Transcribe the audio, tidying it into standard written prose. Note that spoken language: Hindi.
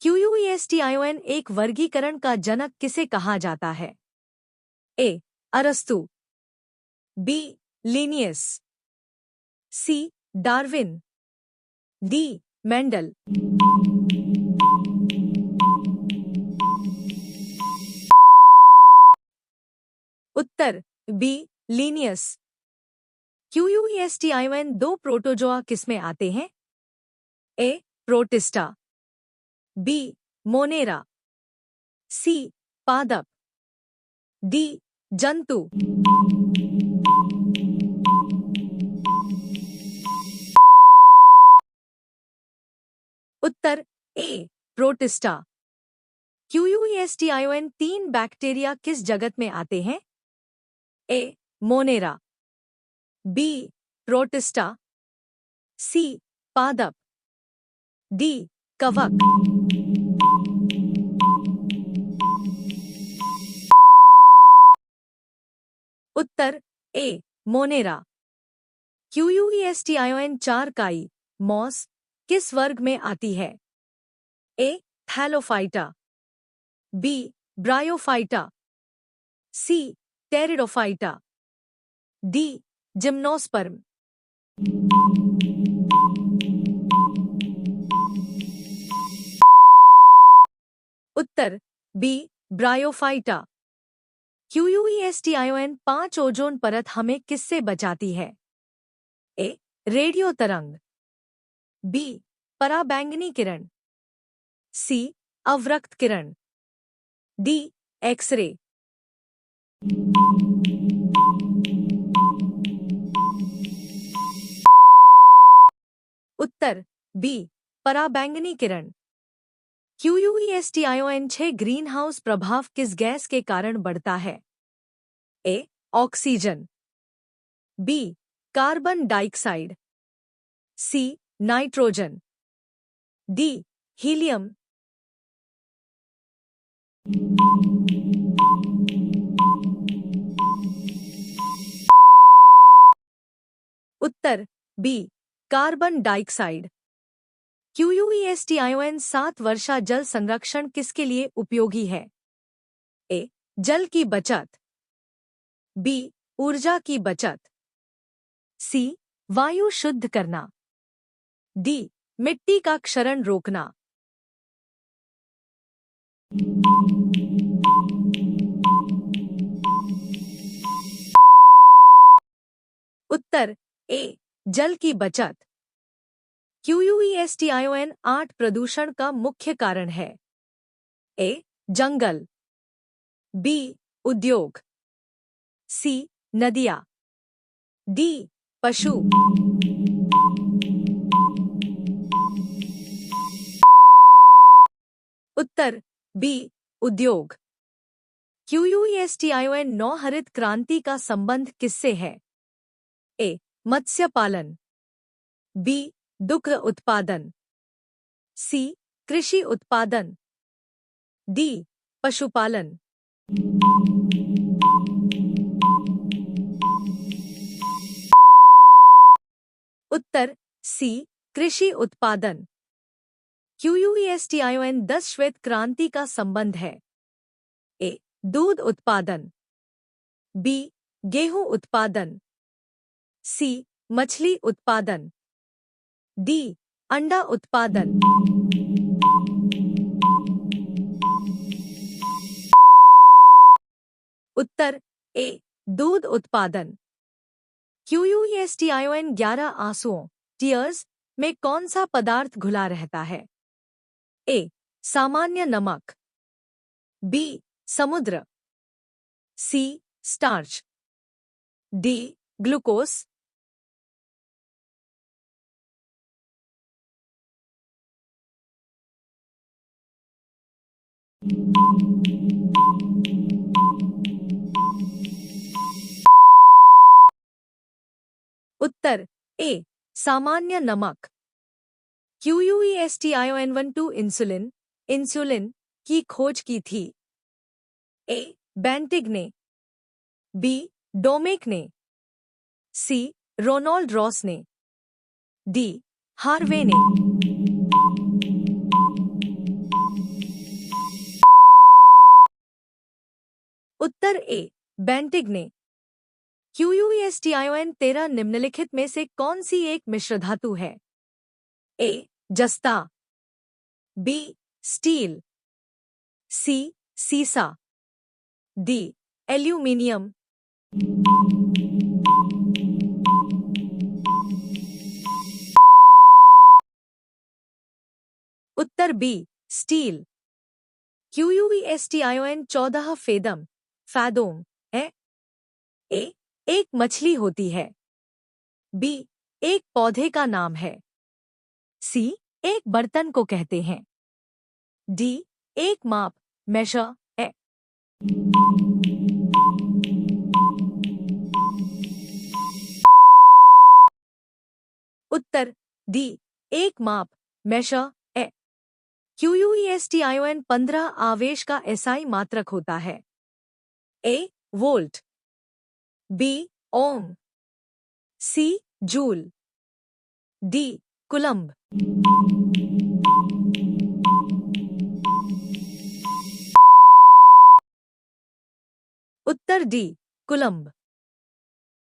क्यूयूएसटीआईओएन एक वर्गीकरण का जनक किसे कहा जाता है? ए. अरस्तु, बी. लिनियस, सी. Darwin, D. मेंडल। उत्तर बी. लिनियस। क्यूयूएसटीआईओएन दो प्रोटोजोआ किसमें आते हैं? ए. Protista, B. मोनेरा, सी. पादप, डी. जंतु। उत्तर ए. प्रोटिस्टा। क्यूयूएसटीआईओएन तीन बैक्टीरिया किस जगत में आते हैं? A. Monera, B. Protista, C. पादप, डी. कवक। उत्तर ए. मोनेरा। क्यूयूएसटीआईओएन चार काई मॉस किस वर्ग में आती है? ए. Thallophyta, B. ब्रायोफाइटा, सी. Pteridophyta, D. जिम्नोस्पर्म। उत्तर बी. ब्रायोफाइटा। क्यूयूएसटीआईओएन पांच ओजोन परत हमें किससे बचाती है? ए. रेडियो तरंग, बी. पराबैंगनी किरण, सी. अवरक्त किरण, डी. एक्सरे। उत्तर बी. पराबैंगनी किरण। क्यूयूएसटीआईओएन 6 ग्रीनहाउस प्रभाव किस गैस के कारण बढ़ता है? ए. Oxygen, B. कार्बन डाइऑक्साइड, सी. Nitrogen, D. हीलियम। उत्तर बी. Carbon dioxide. क्यूयूएसटीआईओएन 7 वर्षा जल संरक्षण किसके लिए उपयोगी है? ए. जल की बचत, बी. ऊर्जा की बचत, सी. वायु शुद्ध करना, डी. मिट्टी का क्षरण रोकना। उत्तर ए. जल की बचत। क्यूयूएसटीआईओएन 8 प्रदूषण का मुख्य कारण है? ए. जंगल, बी. उद्योग, सी. नदियाँ, डी. पशु। उत्तर बी. उद्योग। क्यूयूएसटीआईओएन 9 हरित क्रांति का संबंध किससे है? ए. मत्स्य पालन, बी. दुग्ध उत्पादन, सी. कृषि उत्पादन, डी. पशुपालन। उत्तर सी. कृषि उत्पादन। क्यूयूएसटीआईओएन 10 श्वेत क्रांति का संबंध है? ए. दूध उत्पादन, बी. गेहूं उत्पादन, सी. मछली उत्पादन, डी. अंडा उत्पादन। उत्तर ए. दूध उत्पादन। क्यूयूएसटीआईओएन 11 आंसुओं टीयर्स में कौन सा पदार्थ घुला रहता है? ए. सामान्य नमक, बी. समुद्र, सी. Starch, D. ग्लूकोस। उत्तर ए. सामान्य नमक। क्यूयूएसटीआईओएन 12 इंसुलिन इंसुलिन की खोज की थी? ए. बेंटिग ने, बी. डोमेक ने, सी. रोनाल्ड रॉस ने, डी. हार्वे ने। ए बेंटिग्ने। क्यूयूएसटीआईओएन 13 निम्नलिखित में से कौन सी एक मिश्र धातु है? ए जस्ता, बी स्टील, सी सीसा, डी एल्यूमीनियम। उत्तर बी स्टील। क्यूयूएसटीआईओएन 14 फेदम फैदोम है। ए एक मछली होती है, बी एक पौधे का नाम है, सी एक बर्तन को कहते हैं, डी एक माप मेजर है। उत्तर डी एक माप मेजर है। क्यूयूएसटीआईओएन 15 आवेश का एसआई मात्रक होता है। ए वोल्ट, बी ओम, सी जूल, डी कुलम्ब। उत्तर डी कुलम्ब।